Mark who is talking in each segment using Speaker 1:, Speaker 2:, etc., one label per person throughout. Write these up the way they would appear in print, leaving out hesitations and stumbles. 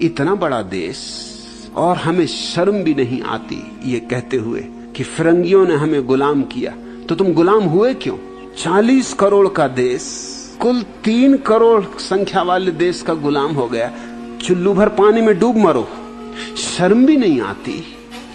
Speaker 1: इतना बड़ा देश, और हमें शर्म भी नहीं आती ये कहते हुए कि फिरंगियों ने हमें गुलाम किया। तो तुम गुलाम हुए क्यों? 40 करोड़ का देश कुल 3 करोड़ संख्या वाले देश का गुलाम हो गया। चुल्लू भर पानी में डूब मरो, शर्म भी नहीं आती।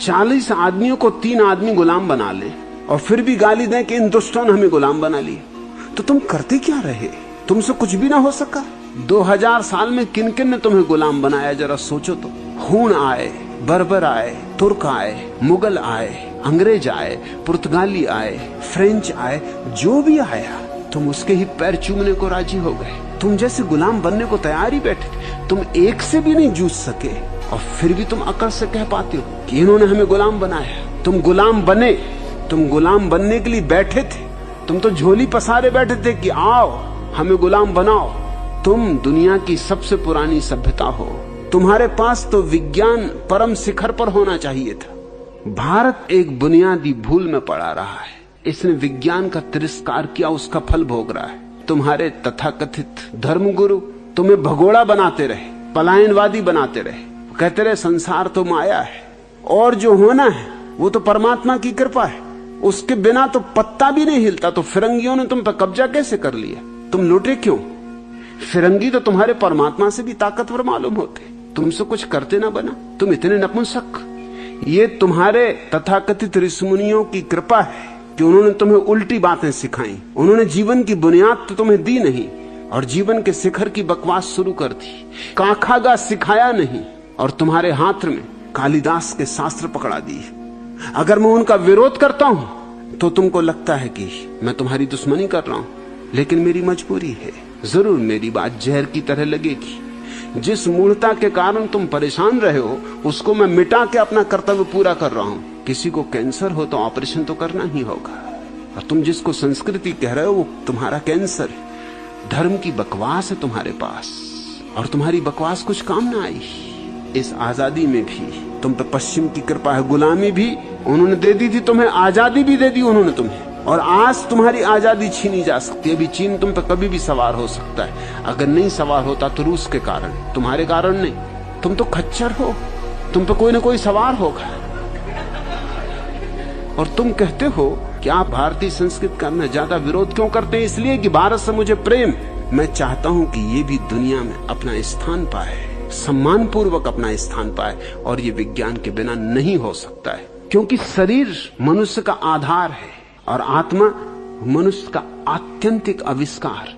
Speaker 1: 40 आदमियों को 3 आदमी गुलाम बना ले और फिर भी गाली दें कि इन दुष्टों ने हमें गुलाम बना लिया। तो तुम करते क्या रहे? तुमसे कुछ भी ना हो सका। 2000 साल में किन किन ने तुम्हें गुलाम बनाया, जरा सोचो तो। हूण आए, बर्बर आए, तुर्क आए, मुगल आए, अंग्रेज आए, पुर्तगाली आए, फ्रेंच आए, जो भी आया तुम उसके ही पैर चूमने को राजी हो गए। तुम जैसे गुलाम बनने को तैयार ही बैठे थे। तुम एक से भी नहीं जूझ सके और फिर भी तुम अकड़ से कह पाते हो कि इन्होंने हमें गुलाम बनाया। तुम गुलाम बने, तुम गुलाम बनने के लिए बैठे थे। तुम तो झोली पसारे बैठे थे कि आओ हमें गुलाम बनाओ। तुम दुनिया की सबसे पुरानी सभ्यता हो। तुम्हारे पास तो विज्ञान परम शिखर पर होना चाहिए था। भारत एक बुनियादी भूल में पड़ा रहा है। इसने विज्ञान का तिरस्कार किया, उसका फल भोग रहा है। तुम्हारे तथाकथित धर्मगुरु तुम्हें भगोड़ा बनाते रहे, पलायनवादी बनाते रहे, कहते रहे संसार तो माया है और जो होना है वो तो परमात्मा की कृपा है, उसके बिना तो पत्ता भी नहीं हिलता। तो फिरंगियों ने तुम पर कब्जा कैसे कर लिया? तुम लुटे क्यों? फिरंगी तो तुम्हारे परमात्मा से भी ताकतवर मालूम होते, तुमसे कुछ करते ना बना। तुम इतने नपुंसक। ये तुम्हारे तथाकथित ऋषिमुनियों की कृपा है कि उन्होंने तुम्हें उल्टी बातें सिखाई। उन्होंने जीवन की बुनियाद तो तुम्हें दी नहीं और जीवन के शिखर की बकवास शुरू कर दी। काखागा सिखाया नहीं और तुम्हारे हाथ में कालिदास के शास्त्र पकड़ा दिए। अगर मैं उनका विरोध करता हूं तो तुमको लगता है कि मैं तुम्हारी दुश्मनी कर रहा हूं, लेकिन मेरी मजबूरी है। जरूर मेरी बात जहर की तरह लगेगी। जिस मूढ़ता के कारण तुम परेशान रहे हो उसको मैं मिटा के अपना कर्तव्य पूरा कर रहा हूं। किसी को कैंसर हो तो ऑपरेशन तो करना ही होगा, और तुम जिसको संस्कृति कह रहे हो वो तुम्हारा कैंसर है। धर्म की बकवास है तुम्हारे पास और तुम्हारी बकवास कुछ काम ना आई। इस आजादी में भी तुम पे पश्चिम की कृपा है। गुलामी भी उन्होंने दे दी थी तुम्हें, आजादी भी दे दी उन्होंने तुम्हें, और आज तुम्हारी आजादी छीनी जा सकती है। अभी चीन तुम पे कभी भी सवार हो सकता है। अगर नहीं सवार होता तो रूस के कारण, तुम्हारे कारण नहीं। तुम तो खच्चर हो, तुम पे कोई ना कोई सवार होगा। और तुम कहते हो कि आप भारतीय संस्कृति का ना ज्यादा विरोध क्यों करते हैं? इसलिए कि भारत से मुझे प्रेम। मैं चाहता हूं कि ये भी दुनिया में अपना स्थान पाए, सम्मान पूर्वक अपना स्थान पाए, और ये विज्ञान के बिना नहीं हो सकता है। क्योंकि शरीर मनुष्य का आधार है और आत्मा मनुष्य का आत्यंतिक आविष्कार।